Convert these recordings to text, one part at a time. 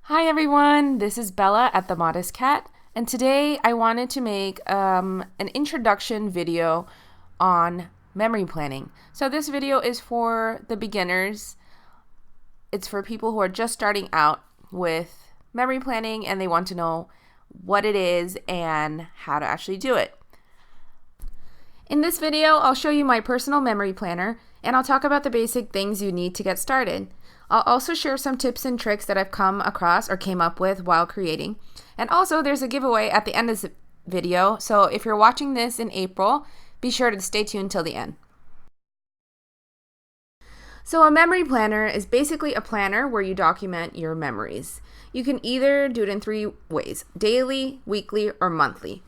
Hi everyone, this is Bella at The Modest Cat, and today I wanted to make an introduction video on memory planning. So this video is for the beginners. It's for people who are just starting out with memory planning and they want to know what it is and how to actually do it. In this video, I'll show you my personal memory planner and I'll talk about the basic things you need to get started. I'll also share some tips and tricks that I've come across or came up with while creating. And also there's a giveaway at the end of this video, so if you're watching this in April, be sure to stay tuned till the end. So a memory planner is basically a planner where you document your memories. You can either do it in 3 ways: daily, weekly, or monthly.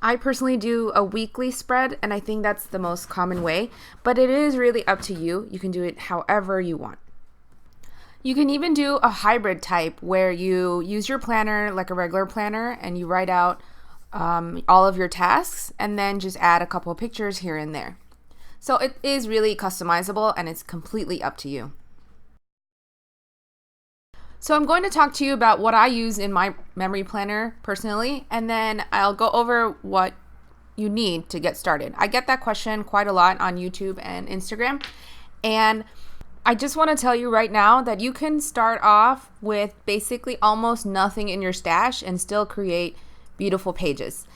I personally do a weekly spread, and I think that's the most common way, but it is really up to you. You can do it however you want. You can even do a hybrid type where you use your planner like a regular planner and you write out all of your tasks and then just add a couple of pictures here and there. So it is really customizable and it's completely up to you. So I'm going to talk to you about what I use in my memory planner personally, and then I'll go over what you need to get started. I get that question quite a lot on YouTube and Instagram, and I just want to tell you right now that you can start off with basically almost nothing in your stash and still create beautiful pages.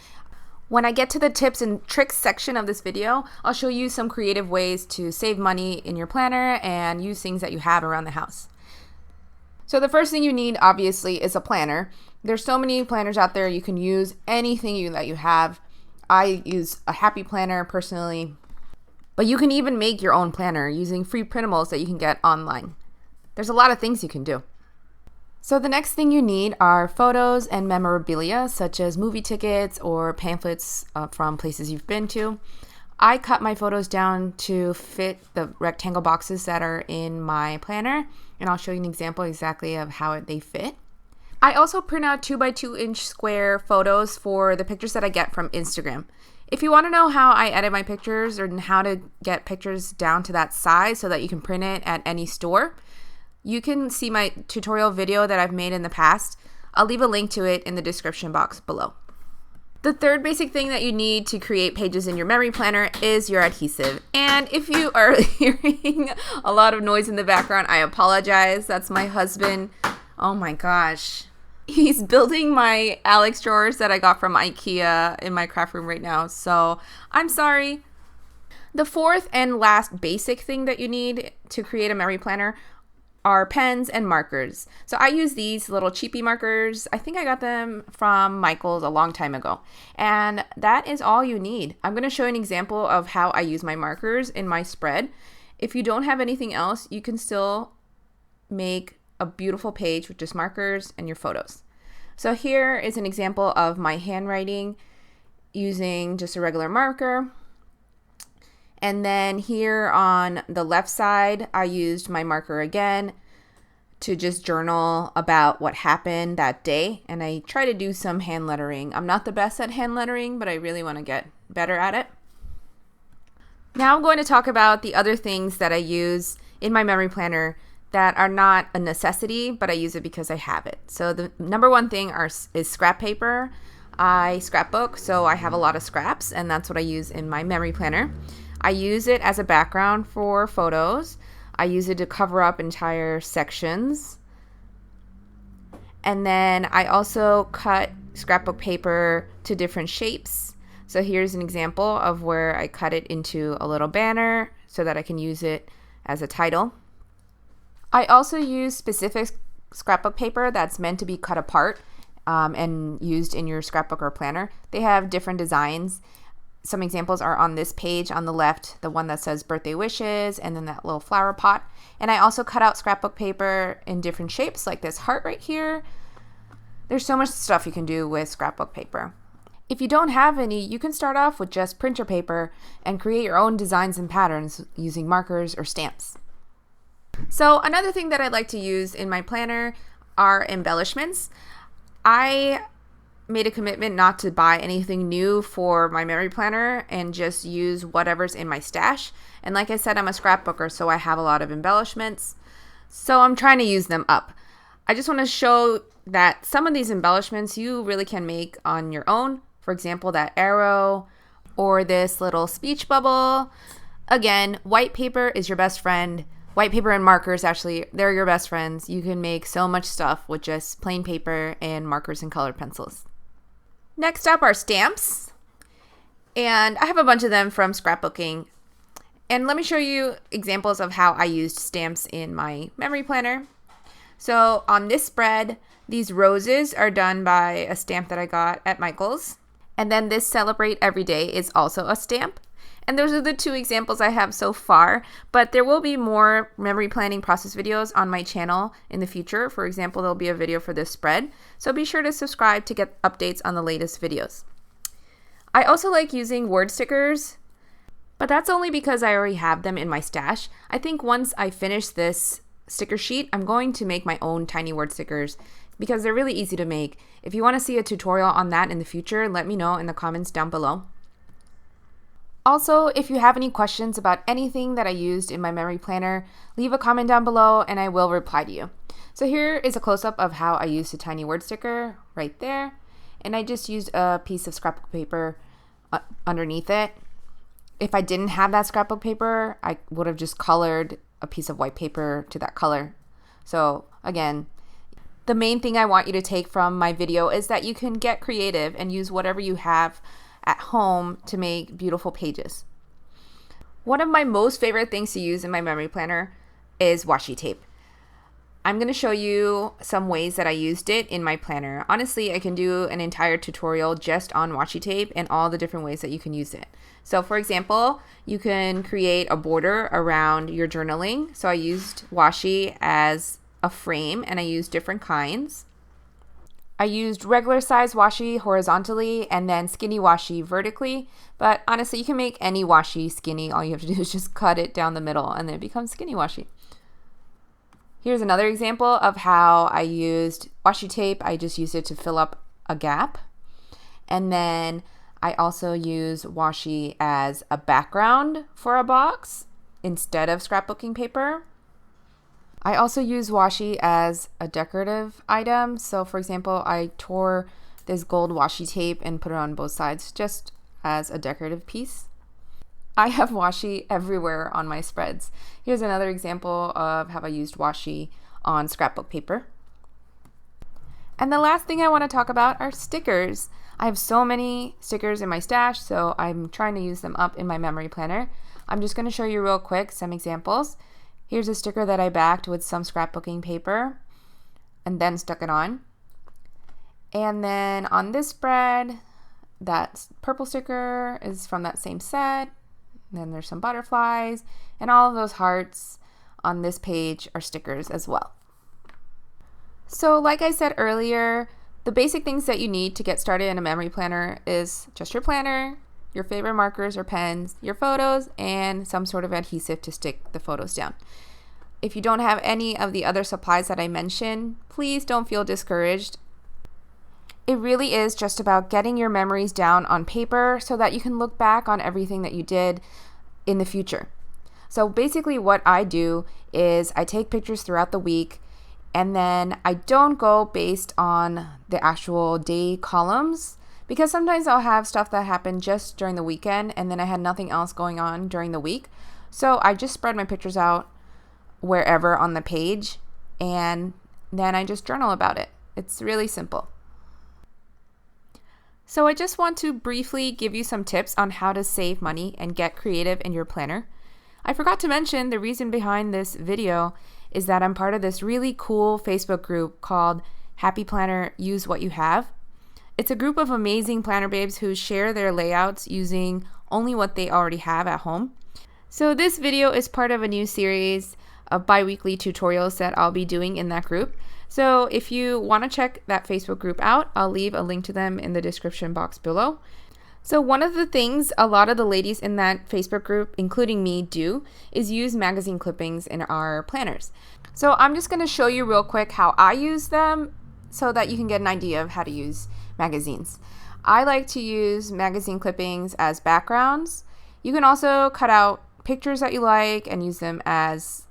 When I get to the tips and tricks section of this video, I'll show you some creative ways to save money in your planner and use things that you have around the house. So the first thing you need, obviously, is a planner. There's so many planners out there. You can use anything that you have. I use a happy planner personally. But you can even make your own planner using free printables that you can get online. There's a lot of things you can do. So the next thing you need are photos and memorabilia, such as movie tickets or pamphlets from places you've been to. I cut my photos down to fit the rectangle boxes that are in my planner, and I'll show you an example exactly of how they fit. I also print out 2x2 square photos for the pictures that I get from Instagram. If you want to know how I edit my pictures or how to get pictures down to that size so that you can print it at any store, you can see my tutorial video that I've made in the past. I'll leave a link to it in the description box below. The third basic thing that you need to create pages in your memory planner is your adhesive. And if you are hearing a lot of noise in the background, I apologize. That's my husband. Oh my gosh. He's building my Alex drawers that I got from IKEA in my craft room right now, so I'm sorry. The fourth and last basic thing that you need to create a memory planner are pens and markers. So I use these little cheapy markers. I think I got them from Michael's a long time ago. And that is all you need. I'm going to show you an example of how I use my markers in my spread. If you don't have anything else, you can still make a beautiful page with just markers and your photos. So here is an example of my handwriting using just a regular marker. And then here on the left side, I used my marker again to just journal about what happened that day. And I try to do some hand lettering. I'm not the best at hand lettering, but I really want to get better at it. Now I'm going to talk about the other things that I use in my memory planner that are not a necessity, but I use it because I have it. So the number one thing is scrap paper. I scrapbook, so I have a lot of scraps, and that's what I use in my memory planner. I use it as a background for photos. I use it to cover up entire sections. And then I also cut scrapbook paper to different shapes. So here's an example of where I cut it into a little banner so that I can use it as a title. I also use specific scrapbook paper that's meant to be cut apart and used in your scrapbook or planner. They have different designs. Some examples are on this page on the left, the one that says birthday wishes, and then that little flower pot. And I also cut out scrapbook paper in different shapes, like this heart right here. There's so much stuff you can do with scrapbook paper. If you don't have any, you can start off with just printer paper and create your own designs and patterns using markers or stamps. So another thing that I like to use in my planner are embellishments. I made a commitment not to buy anything new for my memory planner and just use whatever's in my stash. And like I said, I'm a scrapbooker, so I have a lot of embellishments. So I'm trying to use them up. I just want to show that some of these embellishments you really can make on your own. For example, that arrow or this little speech bubble. Again, white paper is your best friend. White paper and markers, actually, they're your best friends. You can make so much stuff with just plain paper and markers and colored pencils. Next up are stamps. And I have a bunch of them from scrapbooking. And let me show you examples of how I used stamps in my memory planner. So on this spread, these roses are done by a stamp that I got at Michael's. And then this Celebrate Every Day is also a stamp. And those are the two examples I have so far, but there will be more memory planning process videos on my channel in the future. For example, there'll be a video for this spread. So be sure to subscribe to get updates on the latest videos. I also like using word stickers, but that's only because I already have them in my stash. I think once I finish this sticker sheet, I'm going to make my own tiny word stickers because they're really easy to make. If you want to see a tutorial on that in the future, let me know in the comments down below. Also, if you have any questions about anything that I used in my memory planner, leave a comment down below and I will reply to you. So here is a close-up of how I used a tiny word sticker right there. And I just used a piece of scrapbook paper underneath it. If I didn't have that scrapbook paper, I would have just colored a piece of white paper to that color. So again, the main thing I want you to take from my video is that you can get creative and use whatever you have at home to make beautiful pages. One of my most favorite things to use in my memory planner is washi tape. I'm going to show you some ways that I used it in my planner. Honestly, I can do an entire tutorial just on washi tape and all the different ways that you can use it. So for example, you can create a border around your journaling. So I used washi as a frame and I used different kinds. I used regular size washi horizontally and then skinny washi vertically, but honestly you can make any washi skinny. All you have to do is just cut it down the middle and then it becomes skinny washi. Here's another example of how I used washi tape. I just used it to fill up a gap. And then I also use washi as a background for a box instead of scrapbooking paper. I also use washi as a decorative item. So for example, I tore this gold washi tape and put it on both sides just as a decorative piece. I have washi everywhere on my spreads. Here's another example of how I used washi on scrapbook paper. And the last thing I want to talk about are stickers. I have so many stickers in my stash, so I'm trying to use them up in my memory planner. I'm just going to show you real quick some examples. Here's a sticker that I backed with some scrapbooking paper and then stuck it on. And then on this spread, that purple sticker is from that same set. And then there's some butterflies and all of those hearts on this page are stickers as well. So like I said earlier, the basic things that you need to get started in a memory planner is just your planner, your favorite markers or pens, your photos, and some sort of adhesive to stick the photos down. If you don't have any of the other supplies that I mentioned, please don't feel discouraged. It really is just about getting your memories down on paper so that you can look back on everything that you did in the future. So basically what I do is I take pictures throughout the week and then I don't go based on the actual day columns because sometimes I'll have stuff that happened just during the weekend and then I had nothing else going on during the week. So I just spread my pictures out wherever on the page and then I just journal about it. It's really simple. So I just want to briefly give you some tips on how to save money and get creative in your planner. I forgot to mention the reason behind this video is that I'm part of this really cool Facebook group called Happy Planner Use What You Have. It's a group of amazing planner babes who share their layouts using only what they already have at home. So this video is part of a new series of bi-weekly tutorials that I'll be doing in that group. So if you want to check that Facebook group out, I'll leave a link to them in the description box below. So one of the things a lot of the ladies in that Facebook group, including me, do is use magazine clippings in our planners. So I'm just going to show you real quick how I use them so that you can get an idea of how to use magazines. I like to use magazine clippings as backgrounds. You can also cut out pictures that you like and use them as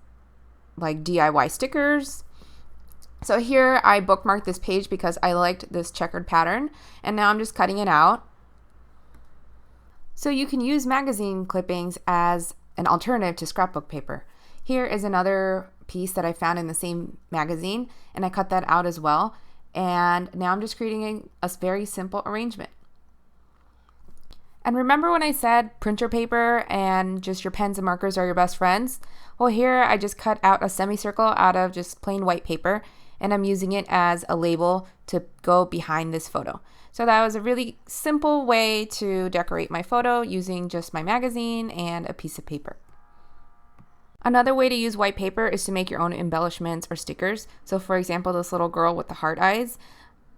like DIY stickers. So here I bookmarked this page because I liked this checkered pattern, and now I'm just cutting it out. So you can use magazine clippings as an alternative to scrapbook paper. Here is another piece that I found in the same magazine, and I cut that out as well. And now I'm just creating a very simple arrangement. And remember when I said printer paper and just your pens and markers are your best friends? Well, here I just cut out a semicircle out of just plain white paper, and I'm using it as a label to go behind this photo. So that was a really simple way to decorate my photo using just my magazine and a piece of paper. Another way to use white paper is to make your own embellishments or stickers. So for example, this little girl with the heart eyes,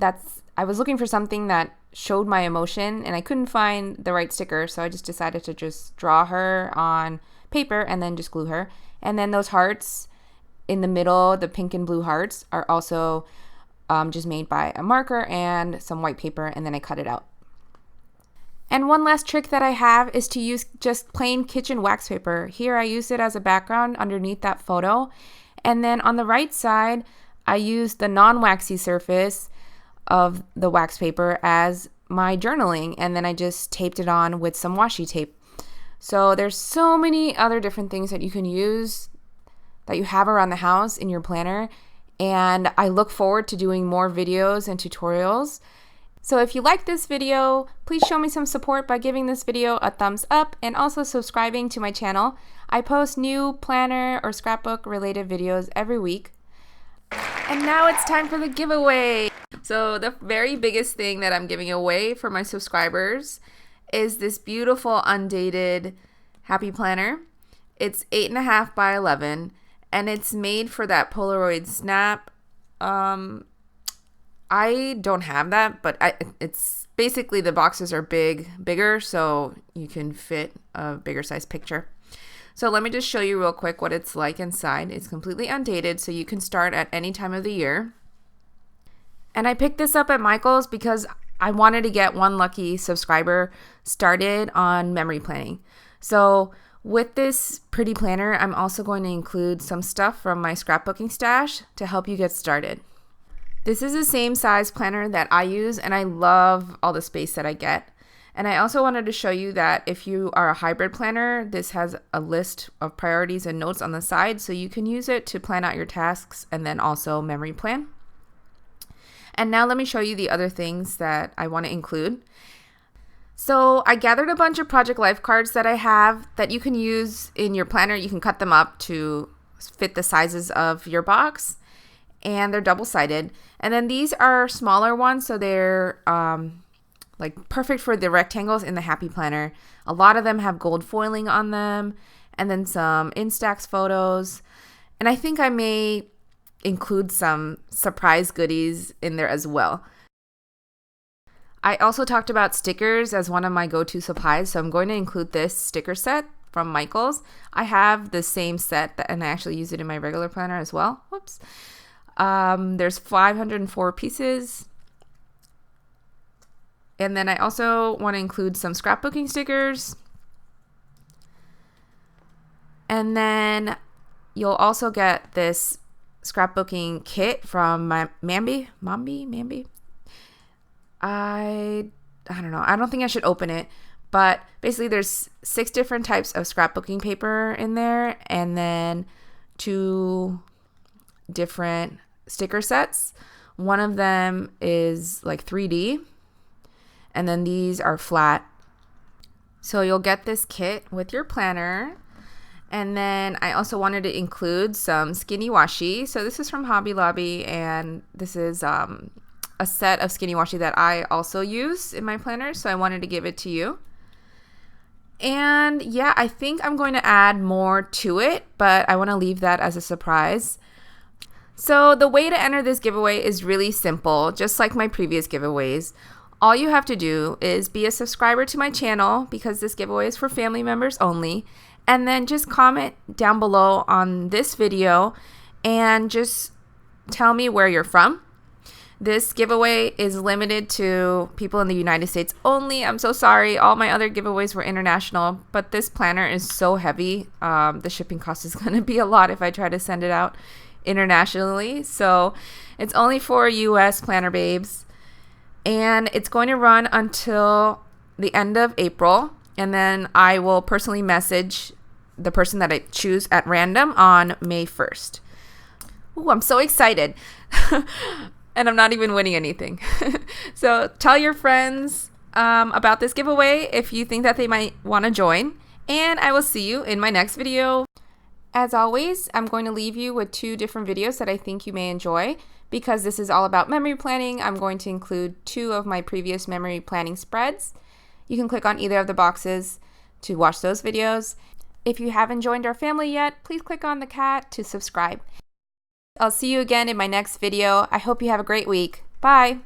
I was looking for something that showed my emotion and I couldn't find the right sticker, so I just decided to just draw her on paper and then just glue her. And then those hearts in the middle, the pink and blue hearts, are also just made by a marker and some white paper, and then I cut it out. And one last trick that I have is to use just plain kitchen wax paper. Here I use it as a background underneath that photo. And then on the right side, I use the non-waxy surface of the wax paper as my journaling, and then I just taped it on with some washi tape. So there's so many other different things that you can use that you have around the house in your planner, and I look forward to doing more videos and tutorials. So if you like this video, please show me some support by giving this video a thumbs up and also subscribing to my channel. I post new planner or scrapbook related videos every week. And now it's time for the giveaway. So the very biggest thing that I'm giving away for my subscribers is this beautiful undated happy planner. It's 8.5 by 11 and it's made for that Polaroid snap. I don't have that, but it's basically the boxes are bigger, so you can fit a bigger size picture. So let me just show you real quick what it's like inside. It's completely undated, so you can start at any time of the year. And I picked this up at Michael's because I wanted to get one lucky subscriber started on memory planning. So with this pretty planner, I'm also going to include some stuff from my scrapbooking stash to help you get started. This is the same size planner that I use, and I love all the space that I get. And I also wanted to show you that if you are a hybrid planner, this has a list of priorities and notes on the side, so you can use it to plan out your tasks and then also memory plan. And now let me show you the other things that I want to include. So I gathered a bunch of project life cards that I have that you can use in your planner. You can cut them up to fit the sizes of your box, and they're double-sided. And then these are smaller ones, so they're like perfect for the rectangles in the Happy Planner. A lot of them have gold foiling on them, and then some Instax photos. And I think I may include some surprise goodies in there as well. I also talked about stickers as one of my go-to supplies, so I'm going to include this sticker set from Michael's. I have the same set, and I actually use it in my regular planner as well. Whoops. There's 504 pieces. And then I also want to include some scrapbooking stickers. And then you'll also get this scrapbooking kit from my Mambi. I don't know. I don't think I should open it. But basically there's 6 different types of scrapbooking paper in there. And then 2 different sticker sets. One of them is like 3D. And then these are flat. So you'll get this kit with your planner. And then I also wanted to include some skinny washi. So this is from Hobby Lobby, and this is a set of skinny washi that I also use in my planner. So I wanted to give it to you. And yeah, I think I'm going to add more to it, but I want to leave that as a surprise. So the way to enter this giveaway is really simple, just like my previous giveaways. All you have to do is be a subscriber to my channel, because this giveaway is for family members only, and then just comment down below on this video and just tell me where you're from. This giveaway is limited to people in the United States only. I'm so sorry. All my other giveaways were international, but this planner is so heavy. The shipping cost is going to be a lot if I try to send it out internationally. So it's only for US planner babes. And it's going to run until the end of April. And then I will personally message the person that I choose at random on May 1st. Ooh, I'm so excited. And I'm not even winning anything. So tell your friends about this giveaway if you think that they might want to join. And I will see you in my next video. As always, I'm going to leave you with 2 different videos that I think you may enjoy. Because this is all about memory planning, I'm going to include 2 of my previous memory planning spreads. You can click on either of the boxes to watch those videos. If you haven't joined our family yet, please click on the cat to subscribe. I'll see you again in my next video. I hope you have a great week. Bye!